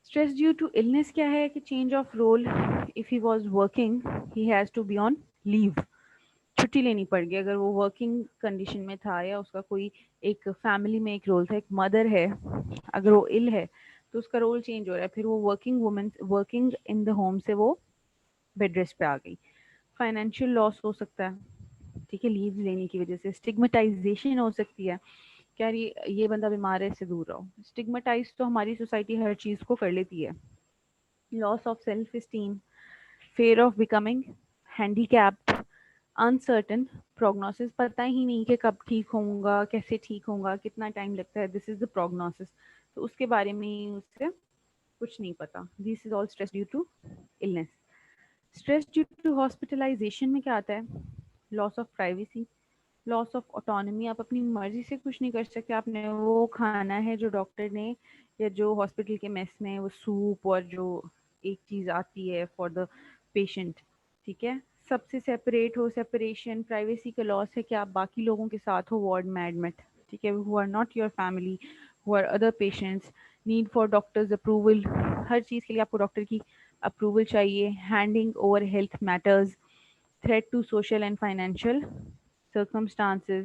स्ट्रेस ड्यू टू इलनेस क्या है कि change of role. If he was working, he has to be on leave. छुट्टी लेनी पड़ गई. अगर वो वर्किंग कंडीशन में था या उसका कोई एक फैमिली में एक रोल था, एक मदर है, अगर वो इल है तो उसका रोल चेंज हो रहा है. फिर वो working women, working in the home से वो बेड रेस्ट पे आ गई. फाइनेंशियल लॉस हो सकता है, ठीक है, लीव लेने की वजह से. स्टिग्मेटाइजेशन हो सकती है क्या ये बंदा बीमार है, इससे दूर रहो। स्टिग्मेटाइज तो हमारी सोसाइटी हर चीज़ को कर लेती है। Loss of self esteem, fair of becoming handicapped, uncertain prognosis, पता ही नहीं कि कब ठीक होऊंगा, कैसे ठीक होऊंगा, कितना टाइम लगता है, दिस इज द प्रोग्नोसिस, तो उसके बारे में उससे कुछ नहीं पता। This is all stress due to illness. Stress due to hospitalisation में क्या आता है? Loss of privacy, loss of autonomy, आप अपनी मर्जी से कुछ नहीं कर सकते, आपने वो खाना है जो डॉक्टर ने या जो हॉस्पिटल के मेस में वो सूप और जो एक चीज़ आती है फॉर द पेशेंट, ठीक है। सबसे सेपरेट हो, सेपरेशन, प्राइवेसी का लॉस है कि आप बाकी लोगों के साथ हो वार्ड में एडमिट, ठीक है, who are not your family, who are other patients, need for doctor's approval, हर चीज़ के लिए आपको डॉक्टर की अप्रूवल चाहिए, handing over health matters, threat to social and financial circumstances,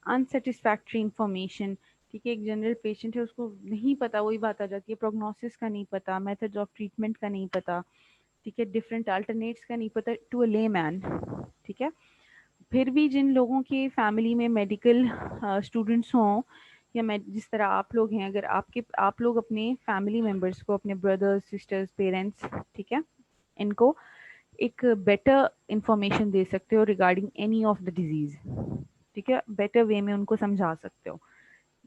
unsatisfactory information, ठीक है। एक जनरल पेशेंट है, उसको नहीं पता, वही बात आ जाती है, प्रोग्नोसिस का नहीं पता, मेथड्स ऑफ ट्रीटमेंट का नहीं पता, ठीक है, डिफरेंट अल्टरनेट्स का नहीं पता टू अ ले मैन, ठीक है। फिर भी जिन लोगों के फैमिली में मेडिकल स्टूडेंट्स हों या जिस तरह आप लोग हैं, अगर आप लोग अपने फैमिली मेम्बर्स को, अपने ब्रदर्स, सिस्टर्स, पेरेंट्स, ठीक है, इनको एक बेटर इंफॉर्मेशन दे सकते हो regarding any of the disease, ठीक है, बेटर वे में उनको समझा सकते हो,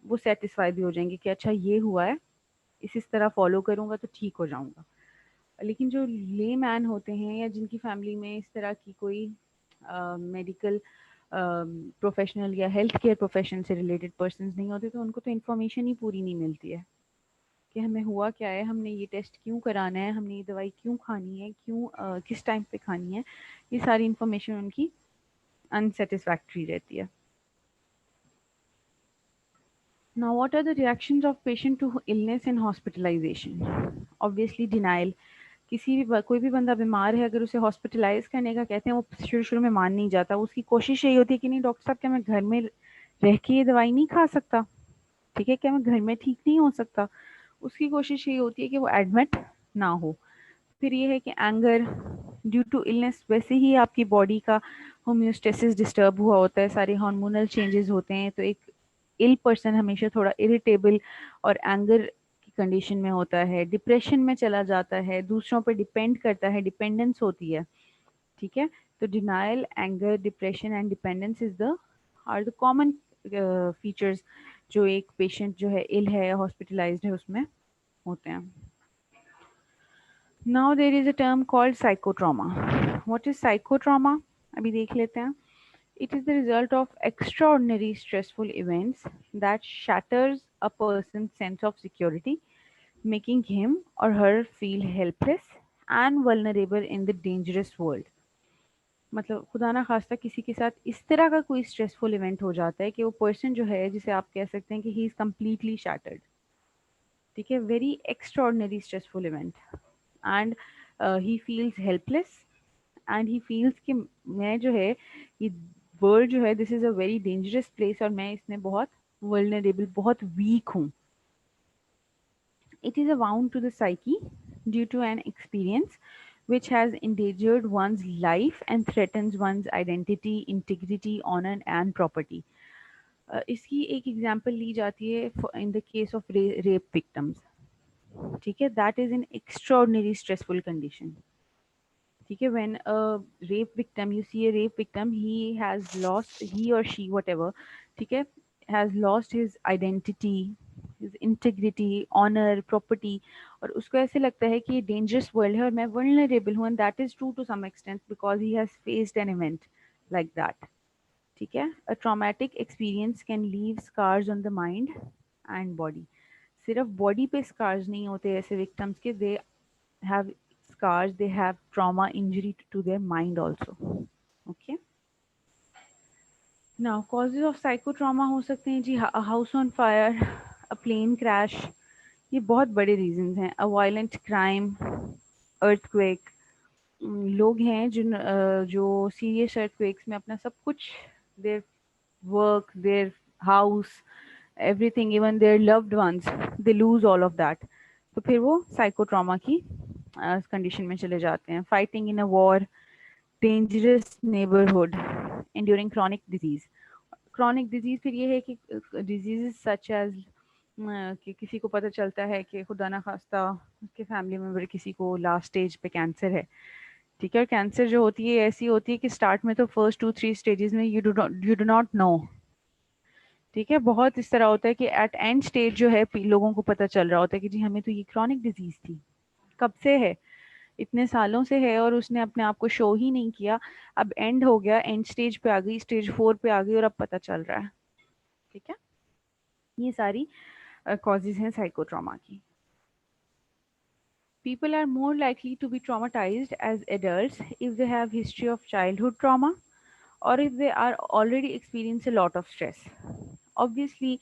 वो सेटिस्फाई भी हो जाएंगे कि अच्छा ये हुआ है, इस तरह फॉलो करूंगा तो ठीक हो जाऊंगा। लेकिन जो ले मैन होते हैं या जिनकी फैमिली में इस तरह की कोई मेडिकल प्रोफेशनल या हेल्थ केयर प्रोफेशन से रिलेटेड पर्सन नहीं होते, तो उनको तो इन्फॉर्मेशन ही पूरी नहीं मिलती है कि हमें हुआ क्या है, हमने ये टेस्ट क्यों कराना है, हमने ये दवाई क्यों खानी है, क्यों किस टाइम पे खानी है, ये सारी इन्फॉर्मेशन उनकी अनसेटिस्फैक्ट्री रहती है। Now, what are the reactions of patient to illness and hospitalization? Obviously, denial. कोई भी बंदा बीमार है, अगर उसे हॉस्पिटलाइज करने का कहते हैं, वो शुरू शुरू में मान नहीं जाता, उसकी कोशिश यही होती है कि नहीं डॉक्टर साहब, क्या मैं घर में रह के ये दवाई नहीं खा सकता, ठीक है, क्या मैं घर में ठीक नहीं हो सकता, उसकी कोशिश यही होती है कि वो एडमिट ना हो। फिर ये है कि एंगर ड्यू टू इलनेस, वैसे ही आपकी बॉडी का होम्योस्टेसिस डिस्टर्ब हुआ होता है, सारे हार्मोनल चेंजेस होते हैं, तो एक इल पर्सन हमेशा थोड़ा इरिटेबल और एंगर की कंडीशन में होता है, डिप्रेशन में चला जाता है, दूसरों पर डिपेंड करता है, डिपेंडेंस होती है, ठीक है। तो denial, anger, depression and dependence is the are the common features जो एक पेशेंट जो है इल है, हॉस्पिटलाइज्ड है, उसमें होते हैं। Now there is a term called psychotrauma. What is psychotrauma? अभी देख लेते हैं। It is the result of extraordinary stressful events that shatters a person's sense of security, making him or her feel helpless and vulnerable in the dangerous world. मतलब खुदा ना खास्ता किसी के साथ इस तरह का कोई स्ट्रेसफुल इवेंट हो जाता है कि वो पर्सन जो है, जिसे आप कह सकते हैं कि ही इज कम्प्लीटली शैटर्ड, ठीक है, very extraordinary stressful event, and he feels helpless and he feels कि मैं जो है, ये वर्ल्ड जो है, this is a very dangerous place और मैं इसमें बहुत वल्नरेबल, बहुत वीक हूँ। It is a wound to the psyche due to an experience which has endangered one's life and threatens one's identity, integrity, honor and property. इसकी एक example ली जाती है in the case of rape victims, ठीक है, that is an extraordinary stressful condition, ठीक है। When a rape victim, you see a rape victim, he has lost, he और शी व्हाटएवर, ठीक है, has lost his identity, his integrity, honour, property, और उसको ऐसे लगता है कि ये डेंजरस वर्ल्ड है और मैं वल्नरेबल हूँ, and that is true to some extent because he has faced an event like that, ठीक है। A traumatic experience can leave scars on the mind and body. सिर्फ बॉडी पे स्कार्स नहीं होते ऐसे विक्टिम्स के, they have scars, they have trauma injury to their mind also. Okay, now causes of psychotrauma हो सकते हैं जी, a house on fire, a plane crash, ये बहुत बड़े reasons हैं, a violent crime, earthquake, लोग हैं जो serious earthquakes में अपना सब कुछ, their work, their house, everything, even their loved ones, they lose all of that, तो फिर वो psychotrauma की कंडीशन में चले जाते हैं। Fighting in a war, dangerous neighbourhood, enduring chronic disease. Chronic disease फिर ये है कि डिजीज़ सच एज कि किसी को पता चलता है कि खुदा ना खास्ता उसके फैमिली मेम्बर किसी को लास्ट स्टेज पे कैंसर है, ठीक है। और कैंसर जो होती है ऐसी होती है कि स्टार्ट में तो फर्स्ट 2-3 स्टेजेस में यू डू नॉट नो, ठीक है। बहुत इस तरह होता है कि एट एंड स्टेज जो है लोगों को पता चल रहा होता है कि जी हमें तो ये क्रॉनिक डिजीज थी, कब से है, इतने सालों से है, और उसने अपने आप को शो ही नहीं किया। अब एंड हो गया, एंड स्टेज पे आ गई, स्टेज 4 पे आ गई और अब पता चल रहा है, ठीक है। ये सारी कॉजेज हैं साइकोट्रॉमा की। People are more likely to be traumatized as adults if they have history of childhood trauma or if they are already experience a lot of stress. Obviously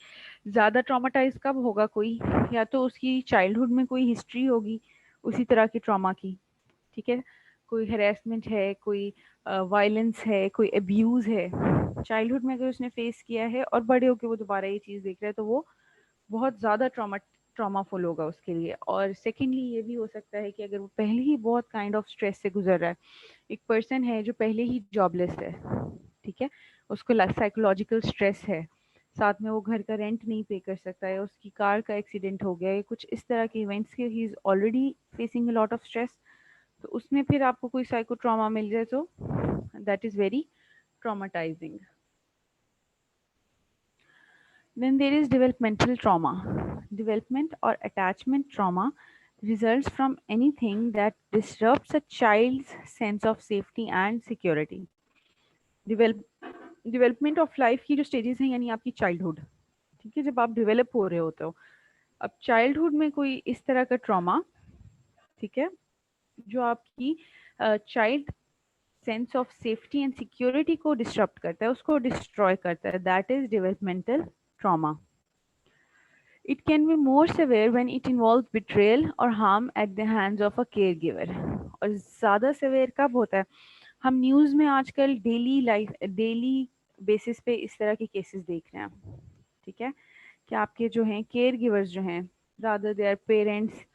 ज़्यादा ट्रॉमाटाइज कब होगा कोई, या तो उसकी चाइल्डहुड में कोई हिस्ट्री होगी उसी तरह की ट्रॉमा की, ठीक है। कोई हेरेसमेंट है, कोई वायलेंस है, कोई अब्यूज़ है चाइल्डहुड में अगर उसने फेस किया है और बड़े होकर वो दोबारा ये चीज़ देख रहा है तो वो बहुत ज़्यादा ट्रॉमाफुल होगा उसके लिए। और सेकेंडली ये भी हो सकता है कि अगर वो पहले ही बहुत काइंड ऑफ स्ट्रेस से गुजर रहा है, एक पर्सन है जो पहले ही जॉबलेस है, ठीक है, उसको साइकोलॉजिकल स्ट्रेस है, साथ में वो घर का रेंट नहीं पे कर सकता है, उसकी कार का एक्सीडेंट हो गया है, कुछ इस तरह के इवेंट्स के he is already facing a lot of stress, तो उसमें फिर आपको कोई साइको ट्रॉमा मिल जाए तो that is very traumatising. Then there is developmental trauma. Development or attachment trauma results from anything that disrupts a child's sense of safety and security. Development of life की जो स्टेजेस हैं यानी आपकी childhood, ठीक है, जब आप डेवलप हो रहे होते हो, अब चाइल्डहुड में कोई इस तरह का ट्रॉमा, ठीक है, जो आपकी child sense of safety and security को डिस्टर्ब करता है, उसको डिस्ट्रॉय करता है, that is developmental trauma. It can be more severe when it involves betrayal or harm at the hands of a caregiver. और ज़्यादा सेवेयर कब होता है, हम न्यूज़ में आजकल डेली बेसिस पे इस तरह के केसेस देख रहे हैं, ठीक है, कि आपके जो हैं केयर गिवर्स जो हैं, रादर देयर पेरेंट्स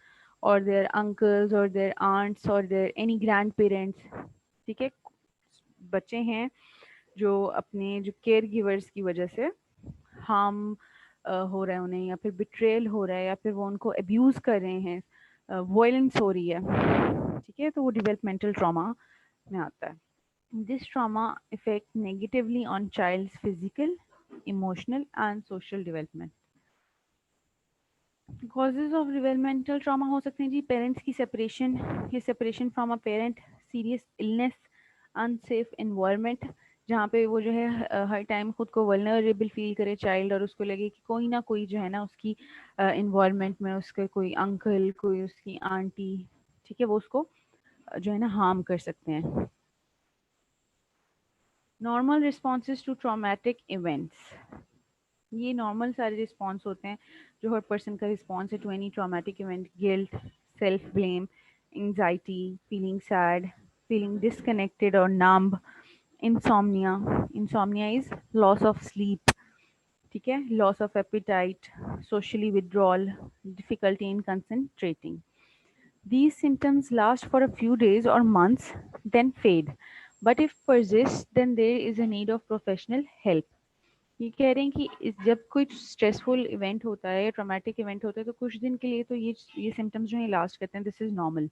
और देयर अंकल्स और देयर आंट्स और देयर एनी ग्रैंड पेरेंट्स, ठीक है, बच्चे हैं जो अपने जो केयर गिवर्स की वजह से हार्म हो रहा है उन्हें, या फिर बिट्रेयल हो रहा है, या फिर वो उनको अब्यूज़ कर रहे हैं, वायलेंस हो रही है, ठीक है, तो वो डेवलपमेंटल ट्रॉमा में आता है। This trauma effect negatively on child's physical, emotional and social development. Causes of developmental trauma हो सकते हैं जी पेरेंट्स की सेपरेशन, या separation from a parent, serious illness, unsafe environment, जहाँ पे वो जो है हर टाइम खुद को वल्नरेबल फील करे चाइल्ड, और उसको लगे कि कोई ना कोई जो है ना उसकी इन्वायरमेंट में उसके कोई अंकल, कोई उसकी आंटी, ठीक है, वो उसको जो है ना हार्म कर सकते हैं। Normal responses to traumatic events, ये नॉर्मल सारे रिस्पॉन्स होते हैं जो हर पर्सन का रिस्पॉन्स है to any traumatic event. Guilt, self blame, anxiety, feeling sad, feeling disconnected और numb, insomnia, insomnia is loss of sleep, ठीक है, loss of appetite, socially withdrawal, difficulty in concentrating. These symptoms last for a few days or months, then fade. But if persist, then there is a need of professional help. ये कह रहे हैं कि जब कोई stressful event होता है, traumatic event होता है, तो कुछ दिन के लिए तो ये सिम्टम्स जो है लास्ट करते हैं, दिस इज नॉर्मल,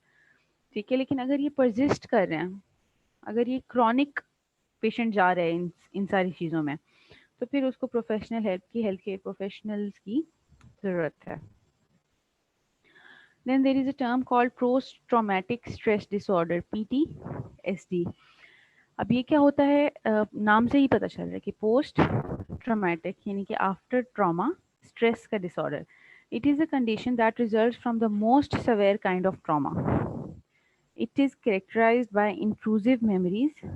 ठीक है। लेकिन अगर ये परसिस्ट कर रहे हैं, अगर ये क्रॉनिक पेशेंट जा रहे हैं इन सारी चीज़ों में, तो फिर उसको प्रोफेशनल हेल्प की, हेल्थ केयर प्रोफेशनल्स की ज़रूरत है। Then there is a term called post-traumatic stress disorder, PTSD. अब ये क्या होता है, नाम से ही पता चल रहा है कि पोस्ट ट्रॉमेटिक यानी कि आफ्टर ट्रॉमा स्ट्रेस का disorder. It is a condition that results from the most severe kind of trauma. It is characterised by intrusive memories,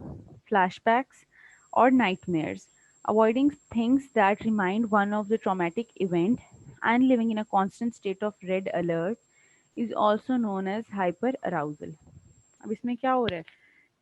flashbacks, or nightmares, avoiding things that remind one of the traumatic event, and living in a constant state of red alert is also known as hyper arousal. अब इसमें क्या हो रहा है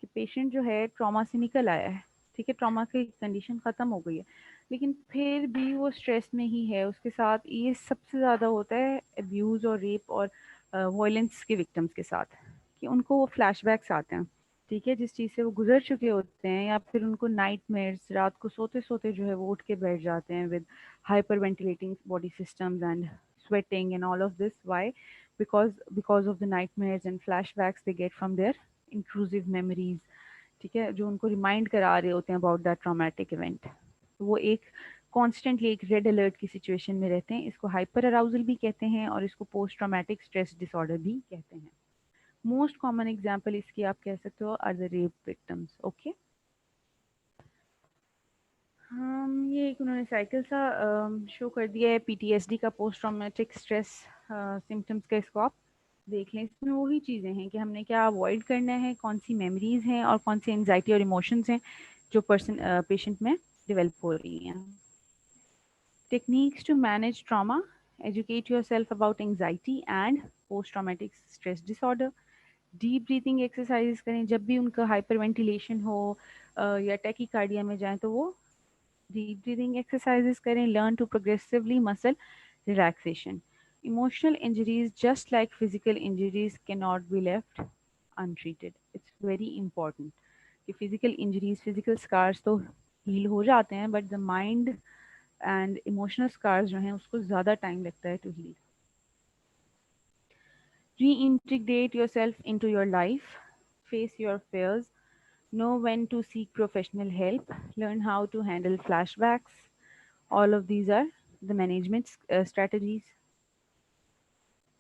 कि patient जो है trauma से निकल आया है, ठीक है, ट्रॉमा की कंडीशन ख़त्म हो गई है, लेकिन फिर भी वो स्ट्रेस में ही है, उसके साथ ये सबसे ज़्यादा होता है अब्यूज़ और रेप और वायलेंस के विक्टिम्स के साथ, कि उनको वो फ्लैशबैक्स आते हैं, ठीक है, जिस चीज़ से वो गुजर चुके होते हैं, या फिर उनको नाइटमेयर्स, रात को सोते सोते जो है वो उठ के बैठ जाते हैं with hyper ventilating body systems and sweating and all of this. Why? Because of the nightmares and flashbacks they get from their intrusive memories, ठीक है, जो उनको रिमाइंड करा रहे होते हैं अबाउट दैट ट्रॉमेटिक इवेंट। वो एक कॉन्स्टेंटली एक रेड अलर्ट की सिचुएशन में रहते हैं। इसको हाइपर अराउजल भी कहते हैं और इसको पोस्ट ट्रॉमेटिक स्ट्रेस डिसऑर्डर भी कहते हैं। मोस्ट कॉमन एग्जाम्पल इसकी आप कह सकते हो are the rape victims. Okay, ये एक उन्होंने साइकिल सा शो कर दिया है पीटीएसडी का, पोस्ट ट्रॉमेटिक स्ट्रेस सिम्टम्स का। इसको आप देख लें। इसमें वही चीज़ें हैं कि हमने क्या अवॉइड करना है, कौन सी मेमोरीज हैं और कौन सी एंजाइटी और इमोशंस हैं जो पेशेंट में डेवलप हो रही हैं। Techniques to manage trauma: educate yourself about anxiety and post traumatic stress disorder. Deep breathing exercise करें जब भी उनका हाइपर वेंटिलेशन हो या टैकीकार्डिया में जाए तो वो डीप ब्रीदिंग एक्सरसाइजेस करें। Learn to progressively muscle relaxation. Emotional injuries just like physical injuries cannot be left untreated. It's very important कि फिजिकल इंजरीज, फिजिकल स्कार्स तो हील हो जाते हैं, but the mind and emotional scars जो हैं उसको ज़्यादा टाइम लगता है to heal. Reintegrate yourself into your life, face your fears, know when to seek professional help, learn how to handle flashbacks. All of these are the management strategies.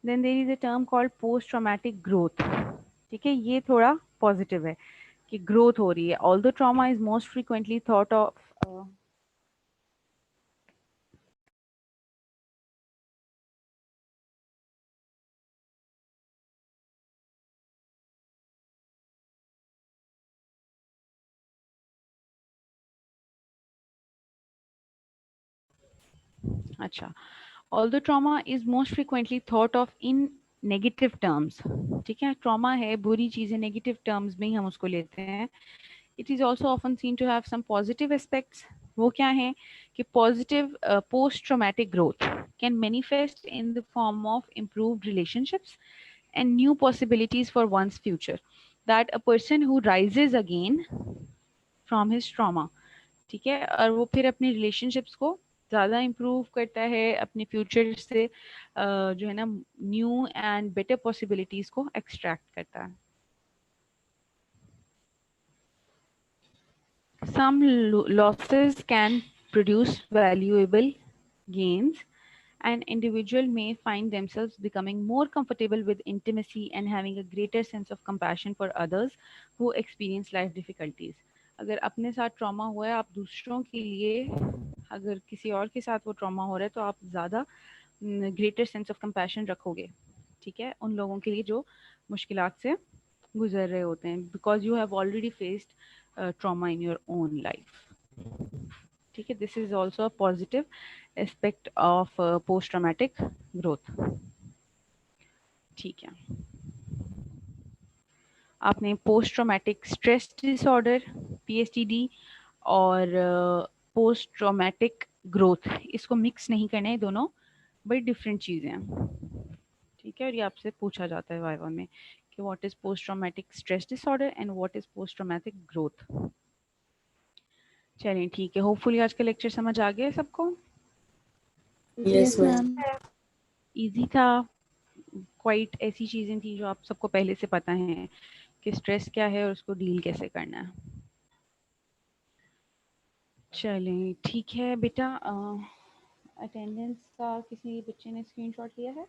Then there is a term called post-traumatic growth. ठीक है, ये थोड़ा positive है कि growth हो रही है। Although trauma is most frequently thought of अच्छा, although trauma is most frequently thought of in negative terms, ठीक है, ट्रॉमा है, बुरी चीज़ है, नेगेटिव टर्म्स में ही हम उसको लेते हैं। It is also often seen to have some positive aspects. वो क्या है कि positive post-traumatic growth can manifest in the form of improved relationships and new possibilities for one's future. That a person who rises again from his trauma, ठीक है, और वो फिर अपने रिलेशनशिप्स को ज़्यादा इम्प्रूव करता है, अपने फ्यूचर से जो है ना न्यू एंड बेटर पॉसिबिलिटीज़ को एक्सट्रैक्ट करता है। Some losses can produce valuable gains. An individual may find themselves becoming more comfortable with intimacy and having a greater sense of compassion for others who experience life difficulties. अगर अपने साथ trauma हुआ है, आप दूसरों के लिए, अगर किसी और के साथ वो ट्रॉमा हो रहा है तो आप ज़्यादा ग्रेटर सेंस ऑफ कंपैशन रखोगे, ठीक है, उन लोगों के लिए जो मुश्किलात से गुजर रहे होते हैं, because you have already faced trauma in your own life. ठीक है, this is also a positive aspect of post traumatic growth. ठीक है, आपने post traumatic stress disorder PTSD और पोस्ट ट्रॉमेटिक ग्रोथ, इसको मिक्स नहीं करना है, दोनों बड़ी डिफरेंट चीज़ें हैं। ठीक है, और ये आपसे पूछा जाता है वाइवा में कि what is post traumatic stress disorder and what is post traumatic growth. चलिए ठीक है, होपफुली आज का लेक्चर समझ आ गया सबको।
Yes ma'am.
इजी था, क्वाइट ऐसी चीज़ें थी जो आप सबको पहले से पता है कि स्ट्रेस क्या है और उसको डील कैसे करना है। चलें ठीक है बेटा, अटेंडेंस का किसी बच्चे ने स्क्रीनशॉट लिया है?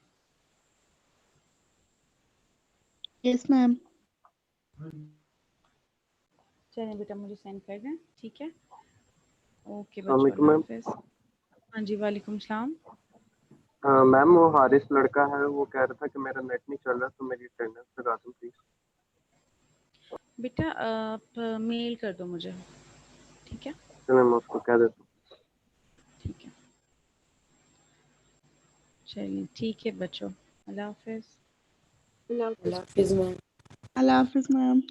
Yes ma'am.
चलें बेटा, मुझे सेंड कर दें, ठीक है, ओके बच्चों, अल्लाह हाफिज़। हाँ जी, वालेकुम सलाम।
मैम वो हारिस लड़का है, वो कह रहा था कि मेरा नेट नहीं चल रहा तो मेरी अटेंडेंस लगा दो प्लीज।
बेटा आप मेल कर दो मुझे, ठीक है?
चलो मैं उसको कह देता हूँ।
ठीक है, चलिए ठीक है बच्चों, अल्लाह हाफिज़।
अल्लाह हाफिज़ मैम।
अल्लाह हाफिज़ मैम।